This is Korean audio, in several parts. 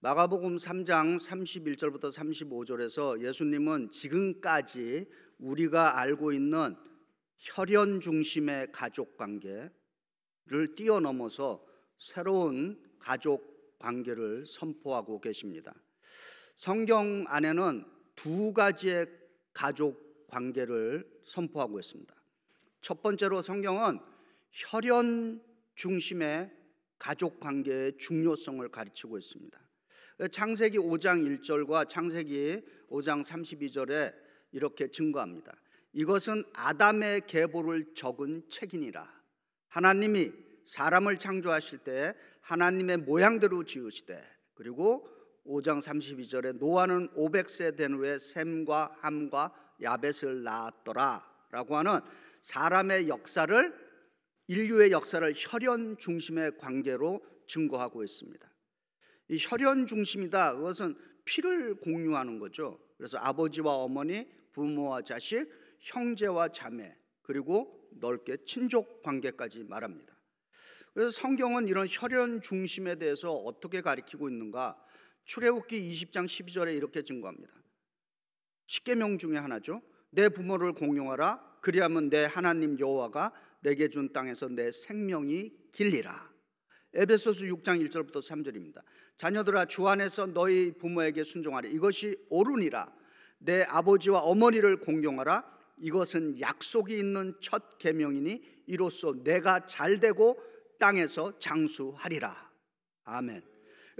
마가복음 3장 31절부터 35절에서 예수님은 지금까지 우리가 알고 있는 혈연 중심의 가족 관계를 뛰어넘어서 새로운 가족 관계를 선포하고 계십니다. 성경 안에는 두 가지의 가족 관계를 선포하고 있습니다. 첫 번째로 성경은 혈연 중심의 가족 관계의 중요성을 가르치고 있습니다. 창세기 5장 1절과 창세기 5장 32절에 이렇게 증거합니다. 이것은 아담의 계보를 적은 책이니라. 하나님이 사람을 창조하실 때 하나님의 모양대로 지으시되, 그리고 5장 32절에 노아는 500세 된 후에 셈과 함과 야벳을 낳았더라 라고 하는 사람의 역사를, 인류의 역사를 혈연 중심의 관계로 증거하고 있습니다. 이 혈연 중심이다, 그것은 피를 공유하는 거죠. 그래서 아버지와 어머니, 부모와 자식, 형제와 자매, 그리고 넓게 친족 관계까지 말합니다. 그래서 성경은 이런 혈연 중심에 대해서 어떻게 가르치고 있는가? 출애굽기 20장 12절에 이렇게 증거합니다. 십계명 중에 하나죠. 내 부모를 공경하라. 그리하면 내 하나님 여호와가 내게 준 땅에서 내 생명이 길리라. 에베소서 6장 1절부터 3절입니다. 자녀들아, 주 안에서 너희 부모에게 순종하라. 이것이 옳으니라. 내 아버지와 어머니를 공경하라. 이것은 약속이 있는 첫 계명이니 이로써 내가 잘되고 땅에서 장수하리라. 아멘.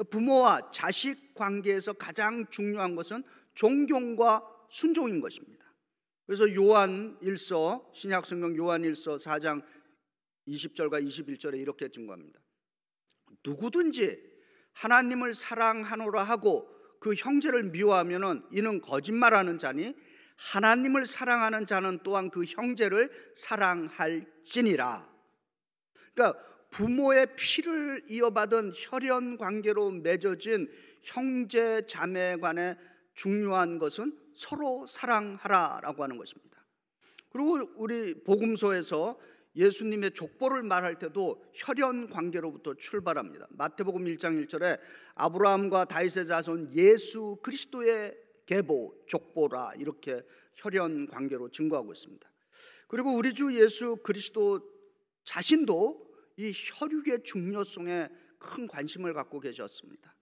부모와 자식 관계에서 가장 중요한 것은 존경과 순종인 것입니다. 그래서 요한일서, 신약성경 요한일서 4장 20절과 21절에 이렇게 증거합니다. 누구든지 하나님을 사랑하노라 하고 그 형제를 미워하면은 이는 거짓말하는 자니 하나님을 사랑하는 자는 또한 그 형제를 사랑할지니라. 그러니까 부모의 피를 이어받은 혈연 관계로 맺어진 형제 자매 간의 중요한 것은 서로 사랑하라라고 하는 것입니다. 그리고 우리 복음서에서 예수님의 족보를 말할 때도 혈연 관계로부터 출발합니다. 마태복음 1장 1절에 아브라함과 다윗의 자손 예수 그리스도의 계보, 족보라, 이렇게 혈연 관계로 증거하고 있습니다. 그리고 우리 주 예수 그리스도 자신도 이 혈육의 중요성에 큰 관심을 갖고 계셨습니다.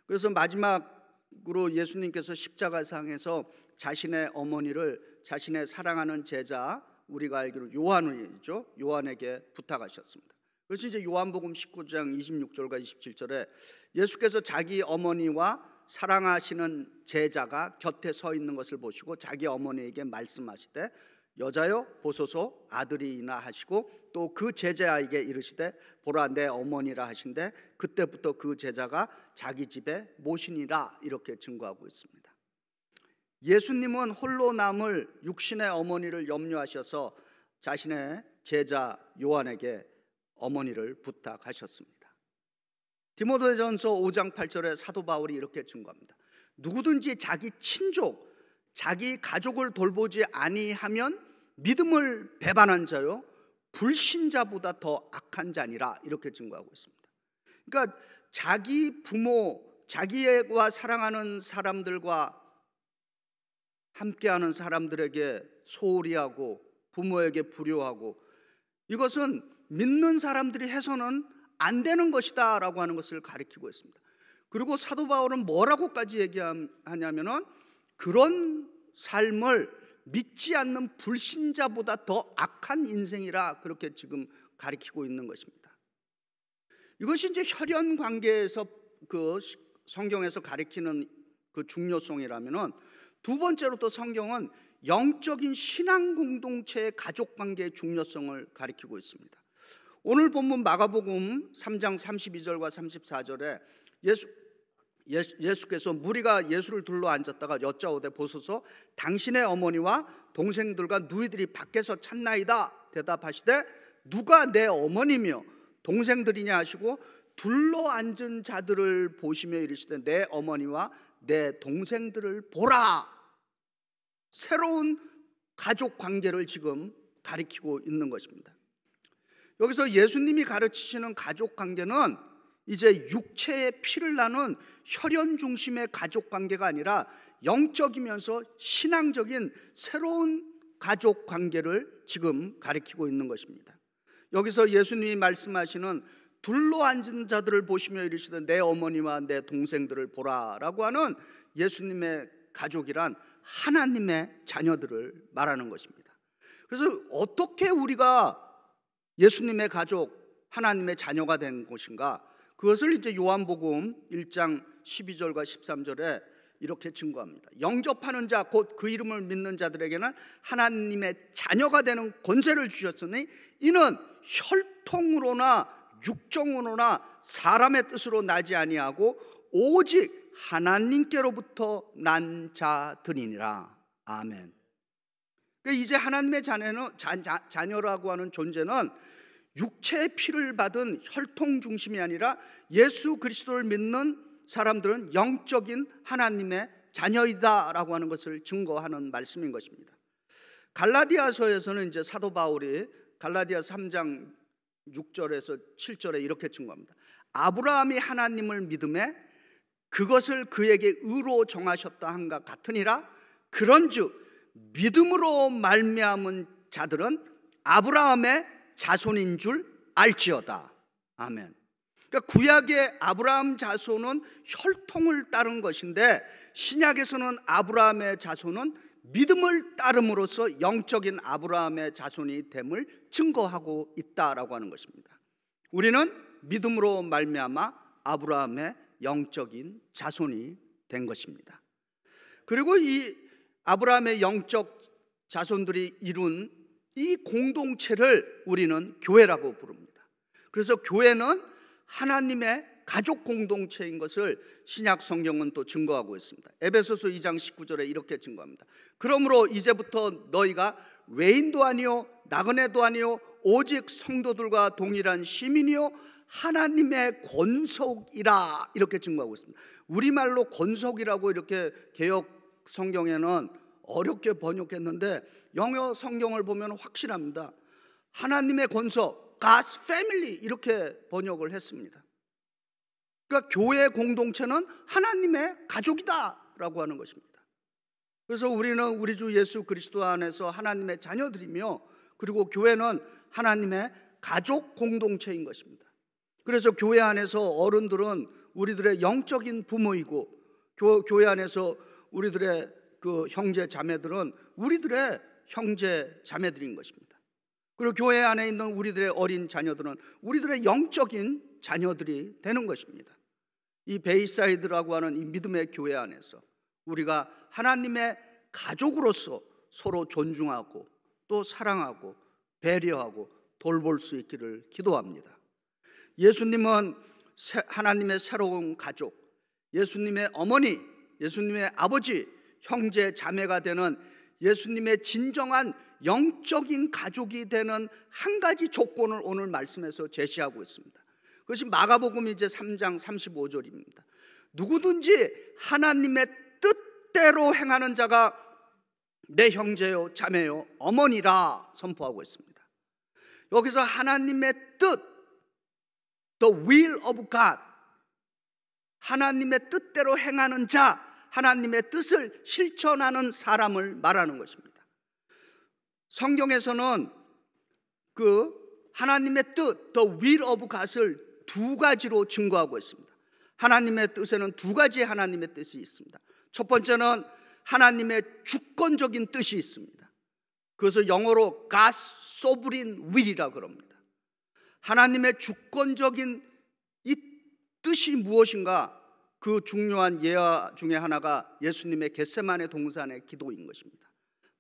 그래서 마지막으로 예수님께서 십자가상에서 자신의 어머니를 자신의 사랑하는 제자, 우리가 알기로 요한이죠, 요한에게 부탁하셨습니다. 그래서 이제 요한복음 19장 26절과 27절에 예수께서 자기 어머니와 사랑하시는 제자가 곁에 서 있는 것을 보시고 자기 어머니에게 말씀하시되 여자여 보소서 아들이나 하시고 또 그 제자에게 이르시되 보라 내 어머니라 하신데 그때부터 그 제자가 자기 집에 모시니라, 이렇게 증거하고 있습니다. 예수님은 홀로 남을 육신의 어머니를 염려하셔서 자신의 제자 요한에게 어머니를 부탁하셨습니다. 디모데전서 5장 8절에 사도 바울이 이렇게 증거합니다. 누구든지 자기 친족, 자기 가족을 돌보지 아니하면 믿음을 배반한 자요 불신자보다 더 악한 자니라, 이렇게 증거하고 있습니다. 그러니까 자기 부모, 자기와 사랑하는 사람들과 함께하는 사람들에게 소홀히 하고 부모에게 불효하고, 이것은 믿는 사람들이 해서는 안 되는 것이다 라고 하는 것을 가리키고 있습니다. 그리고 사도 바울은 뭐라고까지 얘기하냐면은 그런 삶을 믿지 않는 불신자보다 더 악한 인생이라, 그렇게 지금 가리키고 있는 것입니다. 이것이 이제 혈연 관계에서 그 성경에서 가리키는 그 중요성이라면은, 두 번째로 또 성경은 영적인 신앙 공동체의 가족 관계의 중요성을 가리키고 있습니다. 오늘 본문 마가복음 3장 32절과 34절에 예수께서 무리가 예수를 둘러 앉았다가 여짜오되 보소서 당신의 어머니와 동생들과 누이들이 밖에서 찾나이다. 대답하시되 누가 내 어머니며 동생들이냐 하시고 둘러 앉은 자들을 보시며 이르시되 내 어머니와 내 동생들을 보라. 새로운 가족 관계를 지금 가리키고 있는 것입니다. 여기서 예수님이 가르치시는 가족 관계는 이제 육체의 피를 나눈 혈연 중심의 가족 관계가 아니라 영적이면서 신앙적인 새로운 가족 관계를 지금 가리키고 있는 것입니다. 여기서 예수님이 말씀하시는 둘로 앉은 자들을 보시며 이르시되 내 어머니와 내 동생들을 보라라고 하는 예수님의 가족이란 하나님의 자녀들을 말하는 것입니다. 그래서 어떻게 우리가 예수님의 가족, 하나님의 자녀가 된 것인가? 그것을 이제 요한복음 1장 12절과 13절에 이렇게 증거합니다. 영접하는 자 곧 그 이름을 믿는 자들에게는 하나님의 자녀가 되는 권세를 주셨으니 이는 혈통으로나 육정으로나 사람의 뜻으로 나지 아니하고 오직 하나님께로부터 난 자들이니라. 아멘. 그러니까 이제 하나님의 자녀라고 하는 존재는 육체의 피를 받은 혈통 중심이 아니라 예수 그리스도를 믿는 사람들은 영적인 하나님의 자녀이다라고 하는 것을 증거하는 말씀인 것입니다. 갈라디아서에서는 이제 사도 바울이 갈라디아 3장 6절에서 7절에 이렇게 증거합니다. 아브라함이 하나님을 믿음에 그것을 그에게 의로 정하셨다 한가 같으니라. 그런즉 믿음으로 말미암은 자들은 아브라함의 자손인 줄 알지어다. 아멘. 그러니까 구약의 아브라함 자손은 혈통을 따른 것인데 신약에서는 아브라함의 자손은 믿음을 따름으로써 영적인 아브라함의 자손이 됨을 증거하고 있다라고 하는 것입니다. 우리는 믿음으로 말미암아 아브라함의 영적인 자손이 된 것입니다. 그리고 이 아브라함의 영적 자손들이 이룬 이 공동체를 우리는 교회라고 부릅니다. 그래서 교회는 하나님의 가족 공동체인 것을 신약 성경은 또 증거하고 있습니다. 에베소서 2장 19절에 이렇게 증거합니다. 그러므로 이제부터 너희가 외인도 아니요 나그네도 아니요 오직 성도들과 동일한 시민이요 하나님의 권속이라 이렇게 증거하고 있습니다. 우리말로 권속이라고 이렇게 개역 성경에는 어렵게 번역했는데 영어 성경을 보면 확실합니다. 하나님의 권속, God's family 이렇게 번역을 했습니다. 그러니까 교회 공동체는 하나님의 가족이다라고 하는 것입니다. 그래서 우리는 우리 주 예수 그리스도 안에서 하나님의 자녀들이며 그리고 교회는 하나님의 가족 공동체인 것입니다. 그래서 교회 안에서 어른들은 우리들의 영적인 부모이고 교회 안에서 우리들의 그 형제 자매들은 우리들의 형제 자매들인 것입니다. 그리고 교회 안에 있는 우리들의 어린 자녀들은 우리들의 영적인 자녀들이 되는 것입니다. 이 베이사이드라고 하는 이 믿음의 교회 안에서 우리가 하나님의 가족으로서 서로 존중하고 또 사랑하고 배려하고 돌볼 수 있기를 기도합니다. 예수님은 하나님의 새로운 가족, 예수님의 어머니, 예수님의 아버지, 형제, 자매가 되는 예수님의 진정한 영적인 가족이 되는 한 가지 조건을 오늘 말씀에서 제시하고 있습니다. 그것이 마가복음 이제 3장 35절입니다. 누구든지 하나님의 뜻대로 행하는 자가 내 형제요 자매요 어머니라 선포하고 있습니다. 여기서 하나님의 뜻, the will of God, 하나님의 뜻대로 행하는 자, 하나님의 뜻을 실천하는 사람을 말하는 것입니다. 성경에서는 그 하나님의 뜻, the will of God을 두 가지로 증거하고 있습니다. 하나님의 뜻에는 두 가지의 하나님의 뜻이 있습니다. 첫 번째는 하나님의 주권적인 뜻이 있습니다. 그것을 영어로 God's sovereign will이라고 합니다. 하나님의 주권적인 이 뜻이 무엇인가? 그 중요한 예화 중에 하나가 예수님의 겟세마네 동산의 기도인 것입니다.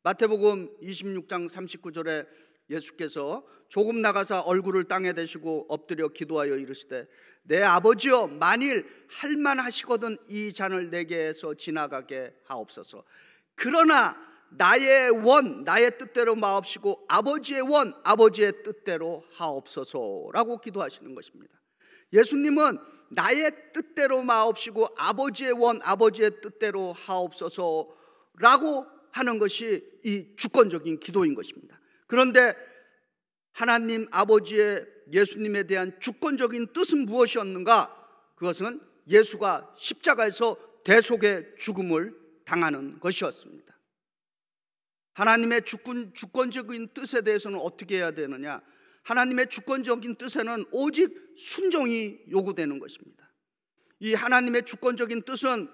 마태복음 26장 39절에 예수께서 조금 나가사 얼굴을 땅에 대시고 엎드려 기도하여 이르시되 내 아버지여 만일 할만하시거든 이 잔을 내게서 지나가게 하옵소서. 그러나 나의 원 나의 뜻대로 마옵시고 아버지의 원 아버지의 뜻대로 하옵소서라고 기도하시는 것입니다. 예수님은 나의 뜻대로 마옵시고 아버지의 원 아버지의 뜻대로 하옵소서라고 하는 것이 이 주권적인 기도인 것입니다. 그런데 하나님 아버지의 예수님에 대한 주권적인 뜻은 무엇이었는가? 그것은 예수가 십자가에서 대속의 죽음을 당하는 것이었습니다. 하나님의 주권적인 뜻에 대해서는 어떻게 해야 되느냐? 하나님의 주권적인 뜻에는 오직 순종이 요구되는 것입니다. 이 하나님의 주권적인 뜻은,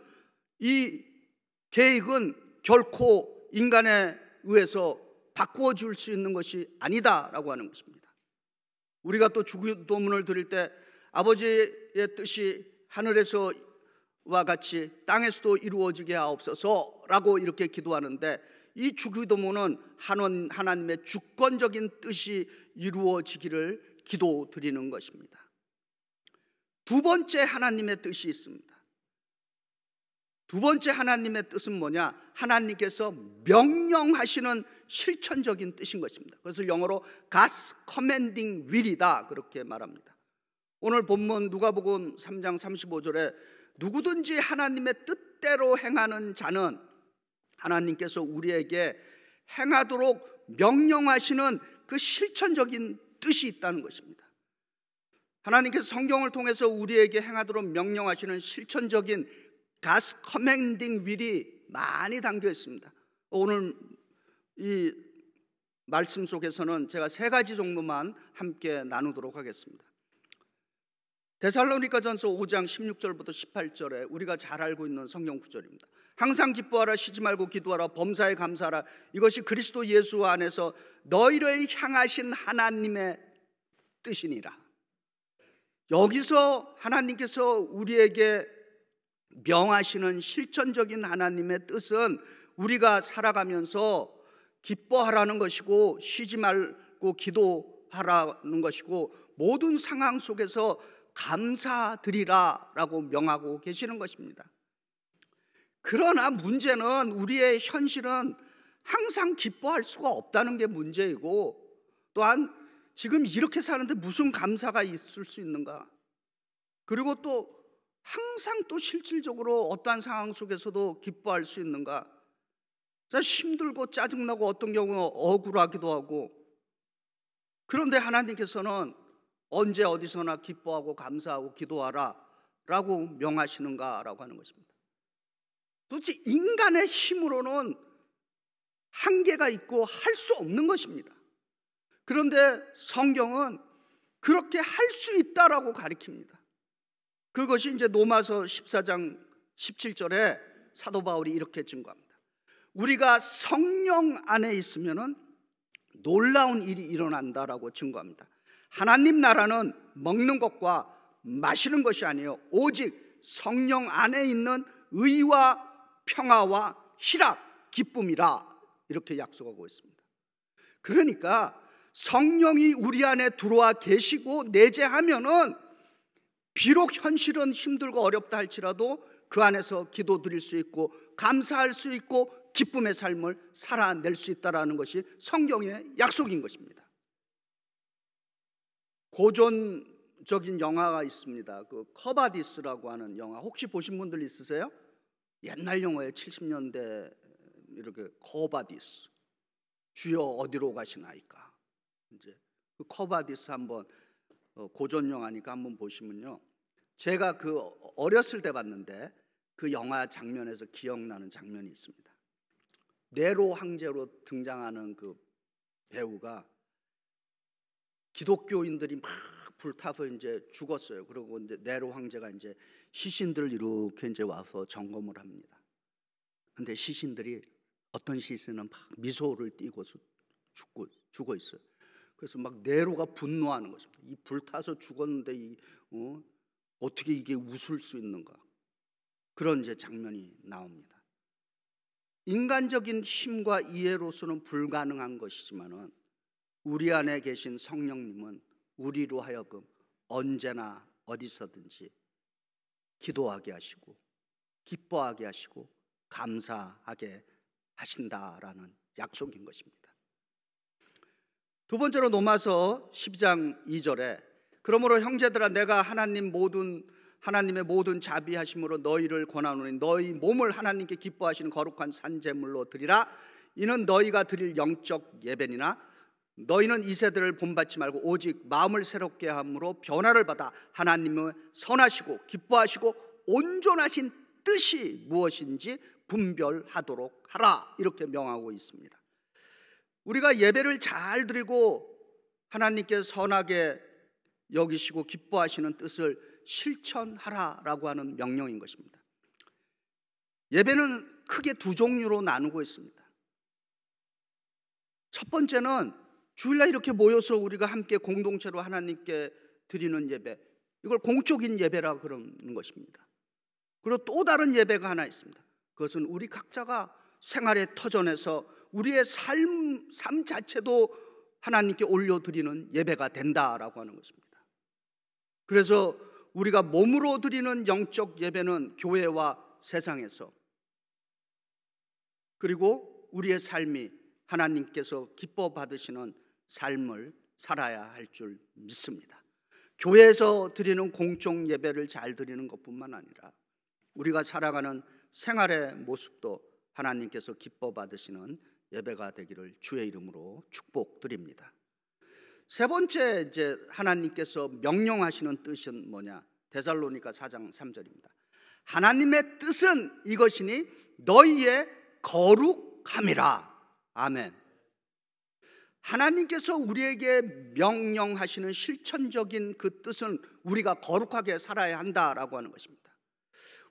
이 계획은 결코 인간에 의해서 바꾸어 줄 수 있는 것이 아니다라고 하는 것입니다. 우리가 또 주기도문을 드릴 때 아버지의 뜻이 하늘에서와 같이 땅에서도 이루어지게 하옵소서라고 이렇게 기도하는데, 이 주기도문은 하나님의 주권적인 뜻이 이루어지기를 기도드리는 것입니다. 두 번째 하나님의 뜻이 있습니다. 두 번째 하나님의 뜻은 뭐냐? 하나님께서 명령하시는 실천적인 뜻인 것입니다. 그것을 영어로 God's commanding will이다, 그렇게 말합니다. 오늘 본문 누가복음 3장 35절에 누구든지 하나님의 뜻대로 행하는 자는 하나님께서 우리에게 행하도록 명령하시는 그 실천적인 뜻이 있다는 것입니다. 하나님께서 성경을 통해서 우리에게 행하도록 명령하시는 실천적인 God's commanding will이 많이 담겨 있습니다. 오늘 이 말씀 속에서는 제가 세 가지 정도만 함께 나누도록 하겠습니다. 데살로니가전서 5장 16절부터 18절에 우리가 잘 알고 있는 성경 구절입니다. 항상 기뻐하라, 쉬지 말고 기도하라, 범사에 감사하라. 이것이 그리스도 예수 안에서 너희를 향하신 하나님의 뜻이니라. 여기서 하나님께서 우리에게 명하시는 실천적인 하나님의 뜻은 우리가 살아가면서 기뻐하라는 것이고, 쉬지 말고 기도하라는 것이고, 모든 상황 속에서 감사드리라라고 명하고 계시는 것입니다. 그러나 문제는, 우리의 현실은 항상 기뻐할 수가 없다는 게 문제이고, 또한 지금 이렇게 사는데 무슨 감사가 있을 수 있는가? 그리고 또 항상 또 실질적으로 어떠한 상황 속에서도 기뻐할 수 있는가? 힘들고 짜증나고 어떤 경우는 억울하기도 하고, 그런데 하나님께서는 언제 어디서나 기뻐하고 감사하고 기도하라 라고 명하시는가 라고 하는 것입니다. 도대체 인간의 힘으로는 한계가 있고 할 수 없는 것입니다. 그런데 성경은 그렇게 할 수 있다라고 가르칩니다. 그것이 이제 로마서 14장 17절에 사도 바울이 이렇게 증거합니다. 우리가 성령 안에 있으면은 놀라운 일이 일어난다라고 증거합니다. 하나님 나라는 먹는 것과 마시는 것이 아니요 오직 성령 안에 있는 의와 평화와 희락, 기쁨이라, 이렇게 약속하고 있습니다. 그러니까 성령이 우리 안에 들어와 계시고 내재하면은 비록 현실은 힘들고 어렵다 할지라도 그 안에서 기도드릴 수 있고 감사할 수 있고 기쁨의 삶을 살아낼 수 있다는 것이 성경의 약속인 것입니다. 고전적인 영화가 있습니다. 그 커바디스라고 하는 영화, 혹시 보신 분들 있으세요? 옛날 영화에 70년대 이렇게 커바디스, 주여 어디로 가시나이까. 이제 그 커바디스 한번 고전 영화니까 한번 보시면요, 제가 그 어렸을 때 봤는데 그 영화 장면에서 기억나는 장면이 있습니다. 네로 황제로 등장하는 그 배우가 기독교인들이 막 불타서 이제 죽었어요. 그리고 이제 네로 황제가 이제 시신들을 이렇게 이제 와서 점검을 합니다. 근데 시신들이, 어떤 시신은 막 미소를 띠고서 죽어 있어요. 그래서 막 네로가 분노하는 것입니다. 이 불타서 죽었는데 어떻게 이게 웃을 수 있는가? 그런 이제 장면이 나옵니다. 인간적인 힘과 이해로서는 불가능한 것이지만은 우리 안에 계신 성령님은 우리로 하여금 언제나 어디서든지 기도하게 하시고 기뻐하게 하시고 감사하게 하신다라는 약속인 것입니다. 두 번째로 로마서 12장 2절에 그러므로 형제들아 내가 하나님의 모든 자비하심으로 너희를 권하노니 너희 몸을 하나님께 기뻐하시는 거룩한 산제물로 드리라. 이는 너희가 드릴 영적 예배니나 너희는 이 세대를 본받지 말고 오직 마음을 새롭게 함으로 변화를 받아 하나님의 선하시고 기뻐하시고 온전하신 뜻이 무엇인지 분별하도록 하라, 이렇게 명하고 있습니다. 우리가 예배를 잘 드리고 하나님께 선하게 여기시고 기뻐하시는 뜻을 실천하라라고 하는 명령인 것입니다. 예배는 크게 두 종류로 나누고 있습니다. 첫 번째는 주일날 이렇게 모여서 우리가 함께 공동체로 하나님께 드리는 예배, 이걸 공적인 예배라 그러는 것입니다. 그리고 또 다른 예배가 하나 있습니다. 그것은 우리 각자가 생활의 터전에서 우리의 삶 자체도 하나님께 올려드리는 예배가 된다라고 하는 것입니다. 그래서 우리가 몸으로 드리는 영적 예배는 교회와 세상에서, 그리고 우리의 삶이 하나님께서 기뻐 받으시는 삶을 살아야 할 줄 믿습니다. 교회에서 드리는 공적 예배를 잘 드리는 것뿐만 아니라 우리가 살아가는 생활의 모습도 하나님께서 기뻐 받으시는 예배가 되기를 주의 이름으로 축복드립니다. 세 번째, 이제 하나님께서 명령하시는 뜻은 뭐냐? 데살로니가 4장 3절입니다. 하나님의 뜻은 이것이니 너희의 거룩함이라. 아멘. 하나님께서 우리에게 명령하시는 실천적인 그 뜻은 우리가 거룩하게 살아야 한다라고 하는 것입니다.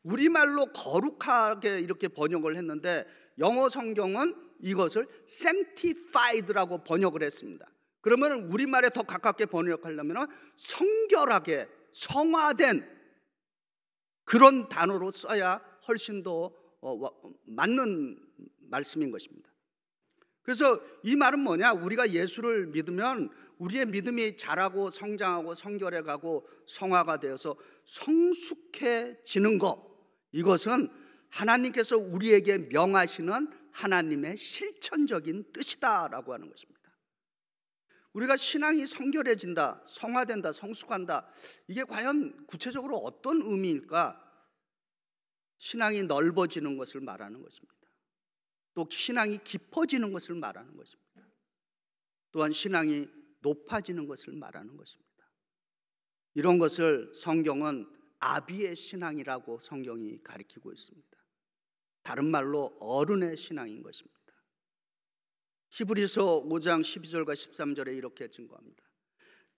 우리말로 거룩하게 이렇게 번역을 했는데 영어 성경은 이것을 sanctified라고 번역을 했습니다. 그러면 우리말에 더 가깝게 번역하려면 성결하게, 성화된 그런 단어로 써야 훨씬 더 맞는 말씀인 것입니다. 그래서 이 말은 뭐냐? 우리가 예수를 믿으면 우리의 믿음이 자라고 성장하고 성결해 가고 성화가 되어서 성숙해지는 것, 이것은 하나님께서 우리에게 명하시는 하나님의 실천적인 뜻이다라고 하는 것입니다. 우리가 신앙이 성결해진다, 성화된다, 성숙한다, 이게 과연 구체적으로 어떤 의미일까? 신앙이 넓어지는 것을 말하는 것입니다. 또 신앙이 깊어지는 것을 말하는 것입니다. 또한 신앙이 높아지는 것을 말하는 것입니다. 이런 것을 성경은 아비의 신앙이라고 성경이 가리키고 있습니다. 다른 말로 어른의 신앙인 것입니다. 히브리서 5장 12절과 13절에 이렇게 증거합니다.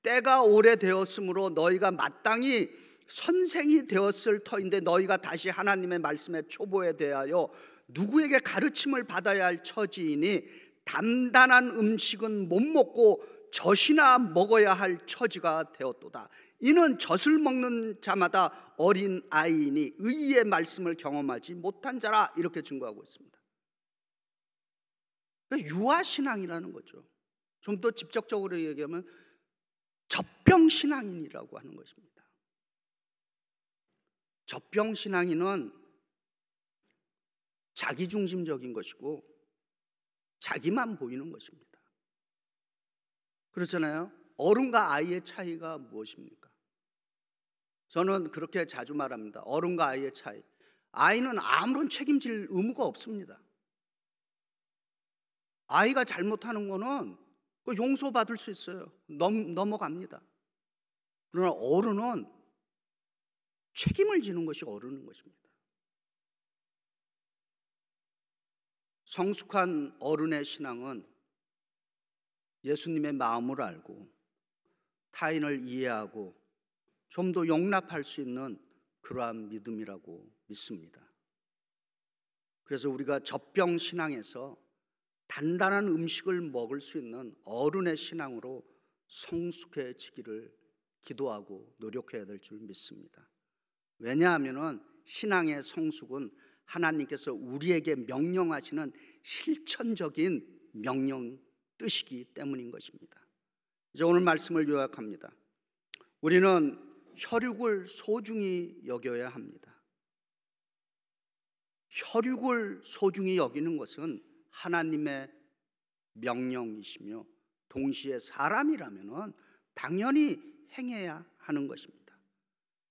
때가 오래되었으므로 너희가 마땅히 선생이 되었을 터인데 너희가 다시 하나님의 말씀에 초보에 대하여 누구에게 가르침을 받아야 할 처지이니 단단한 음식은 못 먹고 젖이나 먹어야 할 처지가 되었도다. 이는 젖을 먹는 자마다 어린 아이이니 의의 말씀을 경험하지 못한 자라, 이렇게 증거하고 있습니다. 유아신앙이라는 거죠. 좀 더 직접적으로 얘기하면 젖병신앙인이라고 하는 것입니다. 젖병신앙인은 자기중심적인 것이고 자기만 보이는 것입니다. 그렇잖아요. 어른과 아이의 차이가 무엇입니까? 저는 그렇게 자주 말합니다. 어른과 아이의 차이. 아이는 아무런 책임질 의무가 없습니다. 아이가 잘못하는 거는 용서받을 수 있어요. 넘어갑니다. 그러나 어른은 책임을 지는 것이 어른인 것입니다. 성숙한 어른의 신앙은 예수님의 마음을 알고 타인을 이해하고 좀 더 용납할 수 있는 그러한 믿음이라고 믿습니다. 그래서 우리가 젖병신앙에서 단단한 음식을 먹을 수 있는 어른의 신앙으로 성숙해지기를 기도하고 노력해야 될 줄 믿습니다. 왜냐하면 신앙의 성숙은 하나님께서 우리에게 명령하시는 실천적인 명령 뜻이기 때문인 것입니다. 이제 오늘 말씀을 요약합니다. 우리는 혈육을 소중히 여겨야 합니다. 혈육을 소중히 여기는 것은 하나님의 명령이시며 동시에 사람이라면 당연히 행해야 하는 것입니다.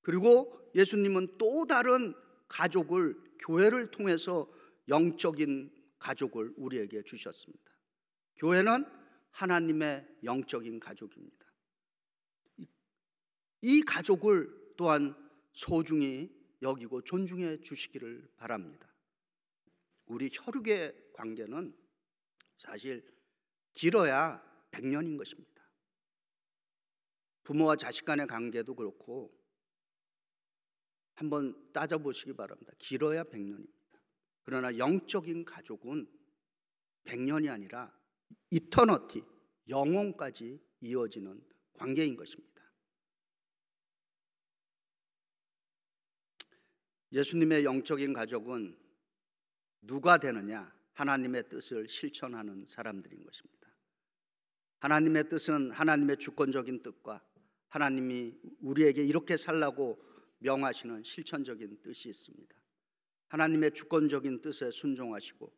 그리고 예수님은 또 다른 가족을, 교회를 통해서 영적인 가족을 우리에게 주셨습니다. 교회는 하나님의 영적인 가족입니다. 이 가족을 또한 소중히 여기고 존중해 주시기를 바랍니다. 우리 혈육의 관계는 사실 길어야 100년인 것입니다. 부모와 자식 간의 관계도 그렇고 한번 따져보시기 바랍니다. 길어야 100년입니다. 그러나 영적인 가족은 100년이 아니라 이터너티, 영원까지 이어지는 관계인 것입니다. 예수님의 영적인 가족은 누가 되느냐? 하나님의 뜻을 실천하는 사람들인 것입니다. 하나님의 뜻은 하나님의 주권적인 뜻과 하나님이 우리에게 이렇게 살라고 명하시는 실천적인 뜻이 있습니다. 하나님의 주권적인 뜻에 순종하시고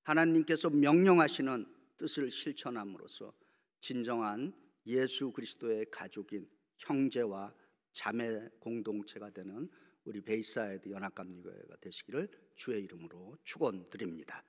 하나님께서 명령하시는 뜻을 실천함으로써 진정한 예수 그리스도의 가족인 형제와 자매 공동체가 되는 우리 베이사이드 연합감리교회가 되시기를 주의 이름으로 축원드립니다.